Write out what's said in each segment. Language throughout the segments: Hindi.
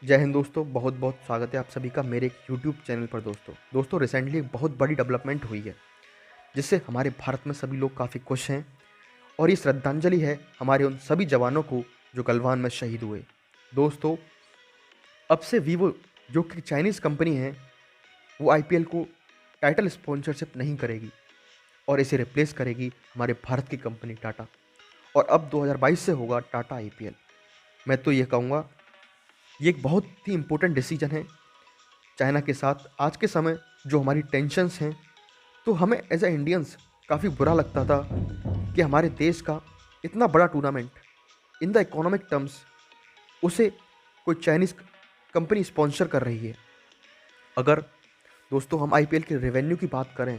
जय हिंद दोस्तों, बहुत बहुत स्वागत है आप सभी का मेरे एक यूट्यूब चैनल पर। दोस्तों रिसेंटली एक बहुत बड़ी डेवलपमेंट हुई है जिससे हमारे भारत में सभी लोग काफ़ी खुश हैं। और ये श्रद्धांजलि है हमारे उन सभी जवानों को जो गलवान में शहीद हुए। दोस्तों, अब से वीवो, जो कि चाइनीज़ कंपनी है, वो आईपीएल को टाइटल स्पॉन्सरशिप नहीं करेगी और इसे रिप्लेस करेगी हमारे भारत की कंपनी टाटा। और अब 2022 से होगा टाटा आईपीएल। मैं तो ये कहूँगा, ये एक बहुत ही इंपॉर्टेंट डिसीजन है चाइना के साथ। आज के समय जो हमारी टेंशन्स हैं, तो हमें एज ए इंडियंस काफ़ी बुरा लगता था कि हमारे देश का इतना बड़ा tournament in the economic terms उसे कोई चाइनीज़ कंपनी स्पॉन्सर कर रही है। अगर दोस्तों हम आईपीएल के रेवेन्यू की बात करें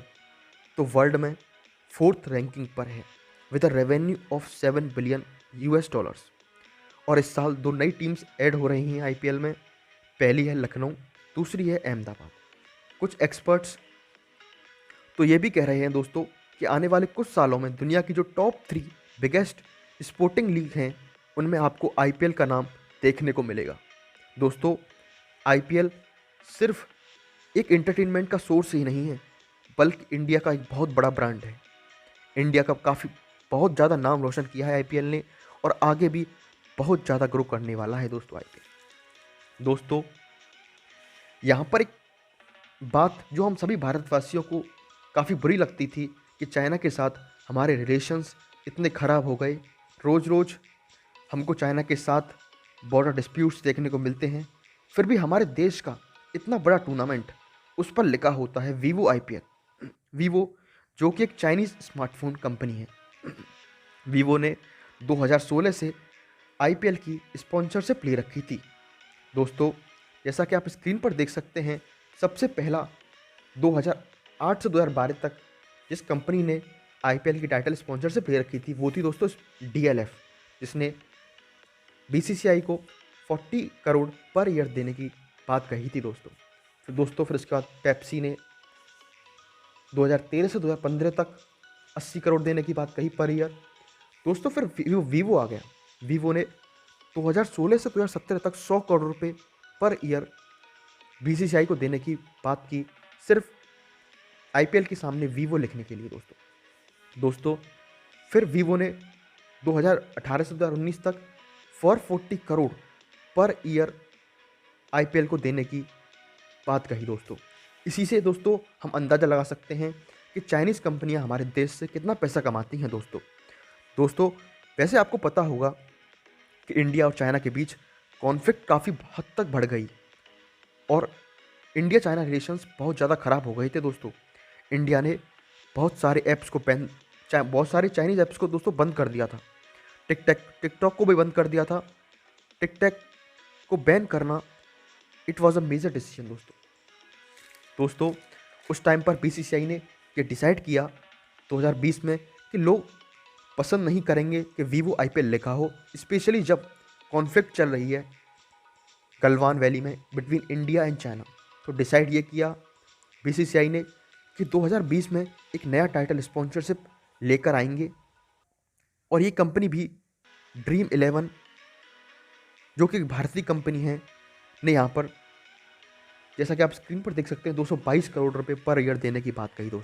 तो वर्ल्ड में फोर्थ रैंकिंग पर है with a revenue of 7 billion US dollars. और इस साल दो नई टीम्स ऐड हो रही हैं आईपीएल में। पहली है लखनऊ, दूसरी है अहमदाबाद। कुछ एक्सपर्ट्स तो ये भी कह रहे हैं दोस्तों कि आने वाले कुछ सालों में दुनिया की जो टॉप 3 बिगेस्ट स्पोर्टिंग लीग हैं, उनमें आपको आईपीएल का नाम देखने को मिलेगा। दोस्तों, आईपीएल सिर्फ एक एंटरटेनमेंट का सोर्स ही नहीं है, बल्कि इंडिया का एक बहुत बड़ा ब्रांड है। इंडिया का काफ़ी बहुत ज़्यादा नाम रोशन किया है आईपीएल ने, और आगे भी बहुत ज़्यादा ग्रो करने वाला है दोस्तों आईपीएल। दोस्तों, यहाँ पर एक बात जो हम सभी भारतवासियों को काफ़ी बुरी लगती थी कि चाइना के साथ हमारे रिलेशंस इतने ख़राब हो गए। रोज़ रोज़ हमको चाइना के साथ बॉर्डर डिस्प्यूट्स देखने को मिलते हैं, फिर भी हमारे देश का इतना बड़ा टूर्नामेंट, उस पर लिखा होता है वीवो आईपीएल। वीवो, जो कि एक चाइनीज़ स्मार्टफोन कंपनी है। वीवो ने 2016 से आईपीएल की स्पॉन्सरशिप ले रखी थी। दोस्तों, जैसा कि आप स्क्रीन पर देख सकते हैं, सबसे पहला 2008 से 2012 तक जिस कंपनी ने आईपीएल की टाइटल स्पॉन्सरशिप ले रखी थी, वो थी दोस्तों डीएलएफ, जिसने बीसीसीआई को 40 करोड़ पर ईयर देने की बात कही थी फिर उसके बाद पेप्सी ने 2013 से 2015 तक 80 करोड़ देने की बात कही पर ईयर। दोस्तों, फिर वीवो आ गया। वीवो ने 2016 से 2017 तक 100 करोड़ रुपए पर ईयर बीसीसीआई को देने की बात की, सिर्फ आईपीएल के सामने वीवो लिखने के लिए। दोस्तों, फिर वीवो ने 2018 से 2019 तक 440 करोड़ पर ईयर आईपीएल को देने की बात कही। इसी से दोस्तों हम अंदाज़ा लगा सकते हैं कि चाइनीज़ कंपनियां हमारे देश से कितना पैसा कमाती हैं। दोस्तों, वैसे आपको पता होगा कि इंडिया और चाइना के बीच कॉन्फ्लिक्ट काफ़ी हद तक बढ़ गई और इंडिया चाइना रिलेशंस बहुत ज़्यादा ख़राब हो गए थे। इंडिया ने बहुत सारे ऐप्स को बहुत सारे चाइनीज़ ऐप्स को बंद कर दिया था। टिकटॉक को भी बंद कर दिया था। टिकटॉक को बैन करना, it was a major decision. दोस्तों, उस टाइम पर बीसीसीआई ने ये डिसाइड किया 2020 में कि लोग पसंद नहीं करेंगे कि वीवो आईपीएल लिखा हो, स्पेशली जब कॉन्फ्लिक्ट चल रही है गलवान वैली में बिटवीन इंडिया एंड चाइना। तो डिसाइड ये किया बीसीसीआई ने कि 2020 में एक नया टाइटल स्पॉन्सरशिप लेकर आएंगे। और ये कंपनी भी ड्रीम 11, जो कि एक भारतीय कंपनी है, ने यहाँ पर, जैसा कि आप स्क्रीन पर देख सकते हैं, 222 करोड़ रुपए पर ईयर देने की बात कही।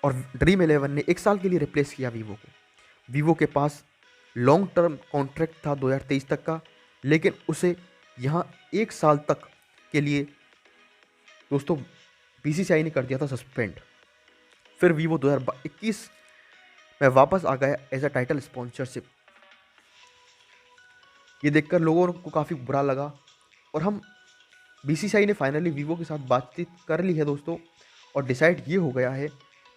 और ड्रीम 11 ने एक साल के लिए रिप्लेस किया वीवो को। वीवो के पास लॉन्ग टर्म कॉन्ट्रैक्ट था 2023 तक का, लेकिन उसे यहाँ एक साल तक के लिए बीसीसीआई ने कर दिया था सस्पेंड। फिर वीवो 2021 में वापस आ गया एज अ टाइटल स्पॉन्सरशिप। ये देखकर लोगों को काफ़ी बुरा लगा और बीसीसीआई ने फाइनली वीवो के साथ बातचीत कर ली है और डिसाइड ये हो गया है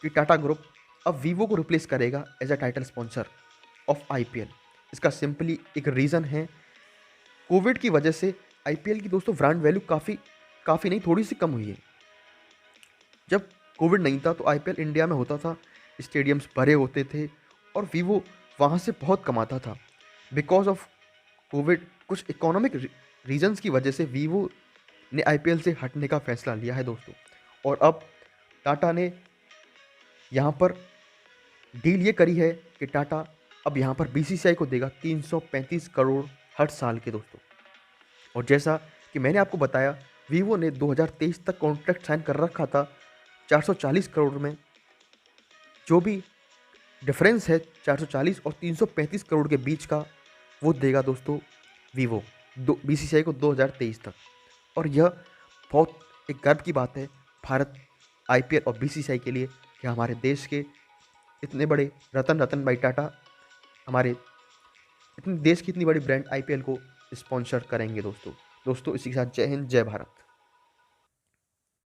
कि टाटा ग्रुप अब वीवो को रिप्लेस करेगा as a title sponsor of IPL. इसका सिंपली एक रीज़न है, कोविड की वजह से आईपीएल की ब्रांड वैल्यू काफ़ी नहीं, थोड़ी सी कम हुई है। जब कोविड नहीं था तो आईपीएल इंडिया में होता था, स्टेडियम्स भरे होते थे और वीवो वहाँ से बहुत कमाता था। बिकॉज ऑफ कोविड, कुछ इकोनॉमिक रीजंस की वजह से वीवो ने आईपीएल से हटने का फैसला लिया है। और अब टाटा ने यहाँ पर डील ये करी है कि टाटा अब यहाँ पर बीसीसीआई को देगा 335 करोड़ हर साल के। और जैसा कि मैंने आपको बताया, वीवो ने 2023 तक कॉन्ट्रैक्ट साइन कर रखा था 440 करोड़ में। जो भी डिफरेंस है 440 और 335 करोड़ के बीच का, वो देगा दोस्तों वीवो बीसीसीआई को 2023 तक। और यह बहुत एक गर्व की बात है भारत आईपीएल और बीसीसीआई के लिए कि हमारे देश के इतने बड़े रतन रतन भाई टाटा हमारे इतने देश की इतनी बड़ी ब्रांड आईपीएल को स्पॉन्सर करेंगे दोस्तों। इसी के साथ जय हिंद, जय भारत।